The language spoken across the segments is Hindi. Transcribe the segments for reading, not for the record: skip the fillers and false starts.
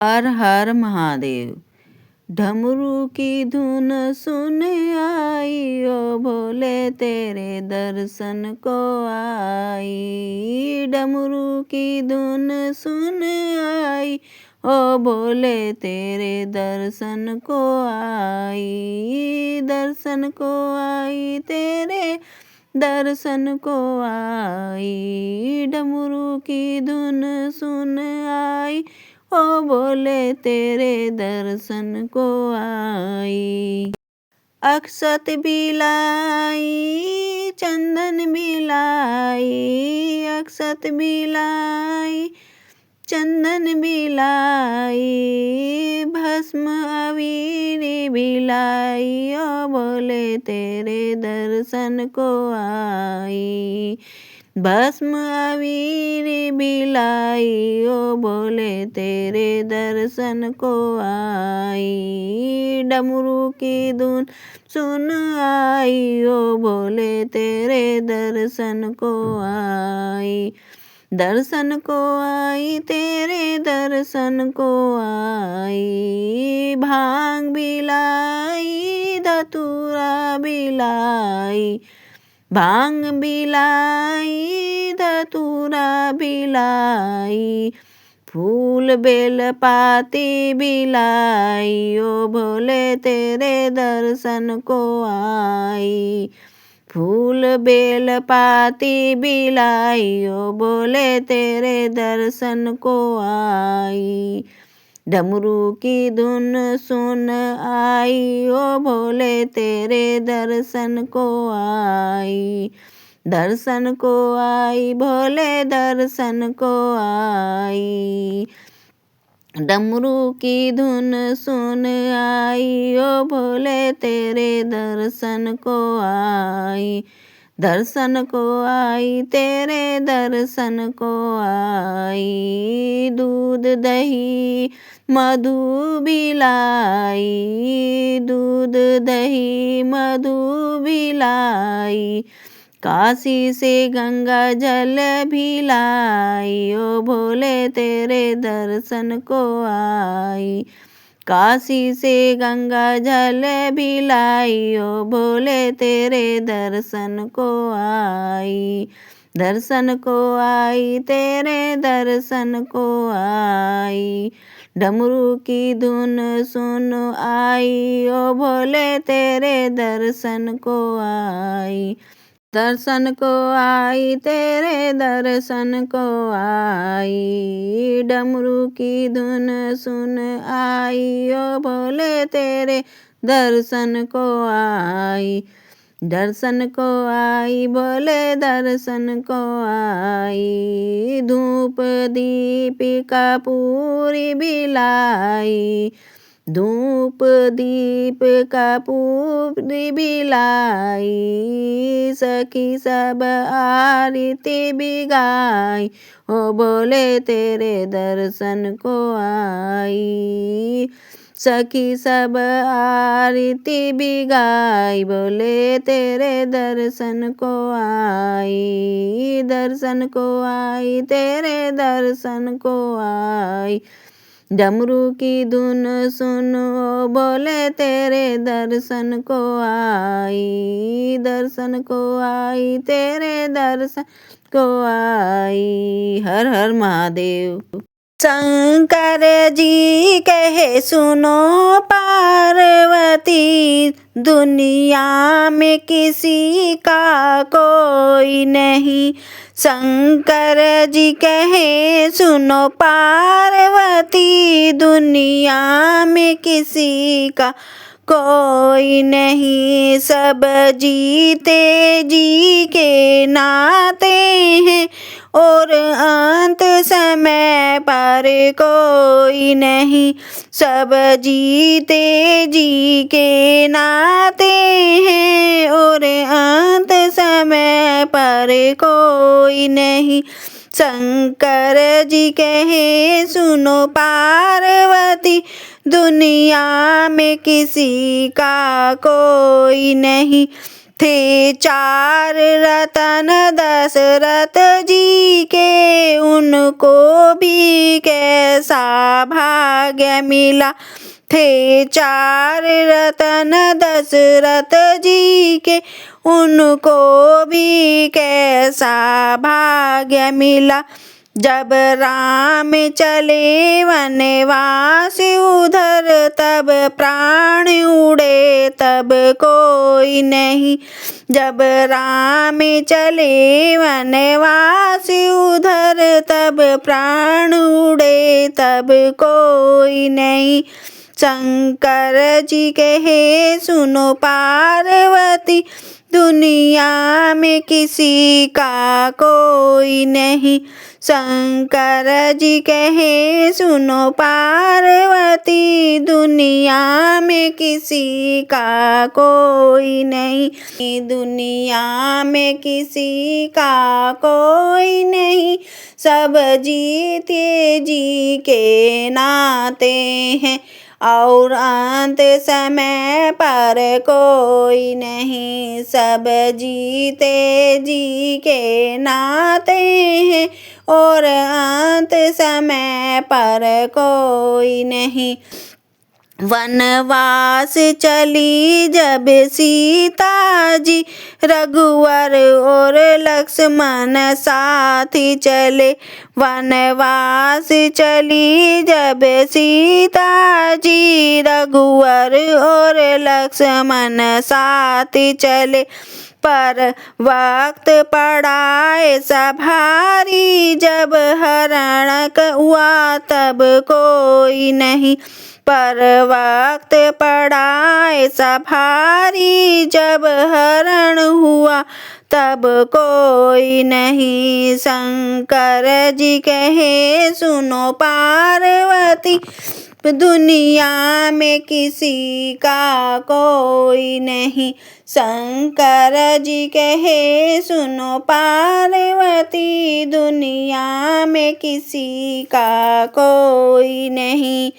हर हर महादेव। डमरू की धुन सुन आई ओ भोले तेरे दर्शन को आई। डमरू की धुन सुन आई ओ भोले तेरे दर्शन को आई। दर्शन को आई तेरे दर्शन को आई। डमरू की धुन सुन आई ओ बोले तेरे दर्शन को आई। अक्षत बिलाई चंदन बिलाई, अक्षत बिलाई चंदन बिलाई, भस्म अबीर बिलाई ओ बोले तेरे दर्शन को आई। भस्म अबीर बिलाई ओ बोले तेरे दर्शन को आई। डमरू की धुन सुन आई ओ बोले तेरे दर्शन को आई। दर्शन को आई तेरे दर्शन को आई। भांग बिलाई धतूरा बिलाई, भांग बिलाई धतूरा बिलाई, फूल बेल पाती बिलाई ओ भोले तेरे दर्शन को आई। फूल बेल पाती बिलाई ओ बोले तेरे दर्शन को आई। डमरू की धुन सुन आई ओ भोले तेरे दर्शन को आई। दर्शन को आई भोले दर्शन को आई। डमरू की धुन सुन आई ओ भोले तेरे दर्शन को आई। दर्शन को आई तेरे दर्शन को आई। दूध दही मधु बिलाई, दूध दही मधु बिलाई, काशी से गंगा जल भिलाई ओ भोले तेरे दर्शन को आई। काशी से गंगा जल भिलाई ओ भोले तेरे दर्शन को आई। दर्शन को आई तेरे दर्शन को आई। डमरू की धुन सुन आई ओ भोले तेरे दर्शन को आई। दर्शन को आई तेरे दर्शन को आई। डमरू की धुन सुन आई ओ भोले तेरे दर्शन को आई। दर्शन को आई भोले दर्शन को आई। धूप दीप कपूरी बिलाई, धूप दीप कपूर बिलाई, सखी सब आरती बिगाई ओ बोले तेरे दर्शन को आई। सखी सब आरती बिगाई बोले तेरे दर्शन को आई। दर्शन को आई तेरे दर्शन को आई। डमरू की धुन सुनो बोले तेरे दर्शन को आई। दर्शन को आई तेरे दर्शन को आई। हर हर महादेव। शंकर जी कहे सुनो पार्वती, दुनिया में किसी का कोई नहीं। शंकर जी कहे सुनो पार्वती, दुनिया में किसी का कोई नहीं। सब जीते जी के नाते हैं और अंत समय पर कोई नहीं। सब जीते जी के नाते हैं और अंत समय पर कोई नहीं। शंकर जी कहे सुनो पार्वती, दुनिया में किसी का कोई नहीं। थे चार रतन दशरथ जी के, उनको भी कैसा भाग्य मिला। थे चार रतन दशरथ जी के, उनको भी कैसा भाग्य मिला। जब राम चले वनवास उधर, तब प्राण उड़े तब कोई नहीं। जब राम चले वनवास उधर, तब प्राण उड़े तब कोई नहीं। शंकर जी कहे सुनो पार्वती, दुनिया में किसी का कोई नहीं। शंकर जी कहे सुनो पार्वती, दुनिया में किसी का कोई नहीं। दुनिया में किसी का कोई नहीं। सब जीते जी के नाते हैं, और अंत समय पर कोई नहीं। सब जीते जी के नाते हैं, और अंत समय पर कोई नहीं। वनवास चली जब सीता जी, रघुवर और लक्ष्मण साथी चले। वनवास चली जब सीता जी, रघुवर और लक्ष्मण साथी चले। पर वक्त पड़ा ऐसा भारी, जब हरण हुआ तब कोई नहीं। पर वक्त पड़ा ऐसा भारी, जब हरण हुआ तब कोई नहीं। शंकर जी कहे सुनो पार्वती, दुनिया में किसी का कोई नहीं। शंकर जी कहे सुनो पार्वती, दुनिया में किसी का कोई नहीं।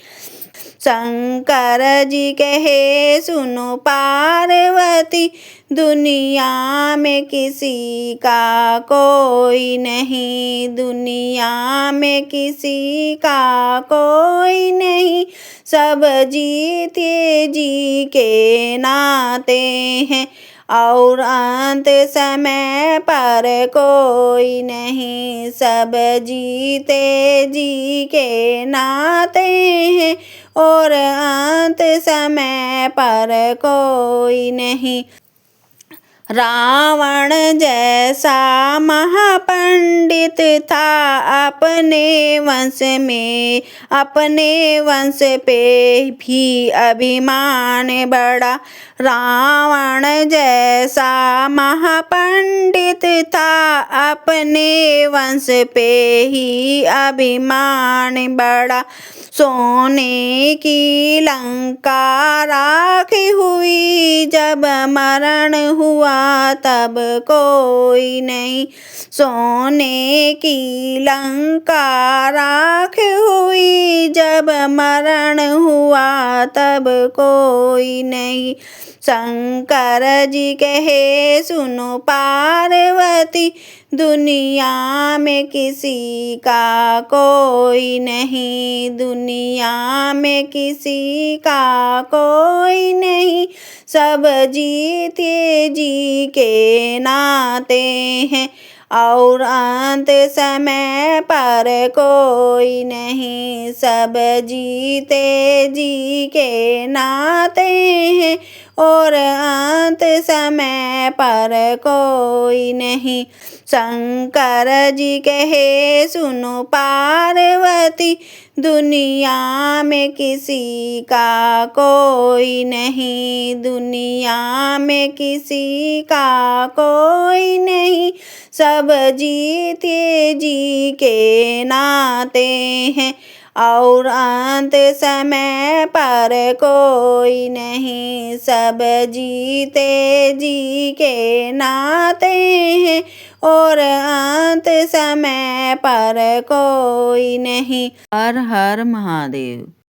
शंकर जी कहे सुनो पार्वती, दुनिया में किसी का कोई नहीं। दुनिया में किसी का कोई नहीं। सब जीते जी के नाते हैं, और अंत समय पर कोई नहीं। सब जीते जी के नाते हैं, और अंत समय पर कोई नहीं। रावण जैसा महापंडित था, अपने वंश में अपने वंश पे भी अभिमान बड़ा। रावण जैसा महापंडित था, अपने वंश पे ही अभिमान बड़ा। सोने की लंका राख हुई, जब मरण हुआ तब कोई नहीं। सोने की लंका राख हुई, जब मरण हुआ तब कोई नहीं। शंकर जी कहे सुनो पार्वती, दुनिया में किसी का कोई नहीं। दुनिया में किसी का कोई नहीं। सब जीते जी के नाते हैं, और अंत समय पर कोई नहीं। सब जीते जी के नाते हैं, और अंत समय पर कोई नहीं। शंकर जी कहे सुनो पार्वती, दुनिया में किसी का कोई नहीं। दुनिया में किसी का कोई नहीं। सब जीते जी के नाते हैं, और अंत समय पर कोई नहीं। सब जीते जी के नाते हैं, और अंत समय पर कोई नहीं। हर हर महादेव।